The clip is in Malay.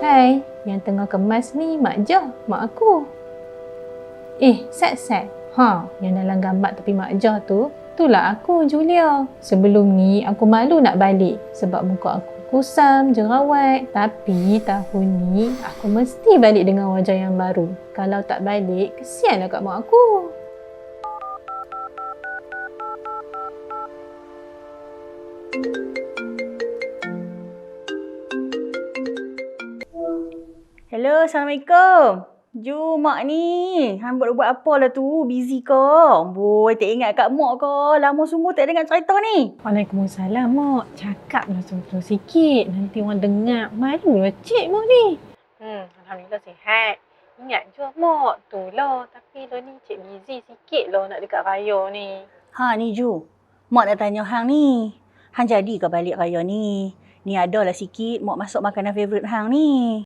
Hai, yang tengah kemas ni Mak Jah, mak aku. Sat. Yang dalam gambar tepi Mak Jah tu, itulah aku, Julia. Sebelum ni aku malu nak balik sebab muka aku kusam, jerawat. Tapi tahun ni aku mesti balik dengan wajah yang baru. Kalau tak balik, kesianlah kat mak aku. Hello, Assalamualaikum. Ju, mak ni. Hang buat apa lah tu? Busy ke? Boy, tak ingat kat mak ke? Lama sungguh tak dengar cerita ni. Waalaikumsalam, Mak. Cakaplah slow sikit. Nanti orang dengar. Malulah cik Mak ni. Alhamdulillah sihat. Ingat je Mak. Tu lah. Tapi lah ni cik busy sikit lah nak dekat raya ni. Ni Ju. Mak nak tanya hang ni. Hang jadi ke balik raya ni? Ni adalah sikit mak masuk makanan favourite hang ni.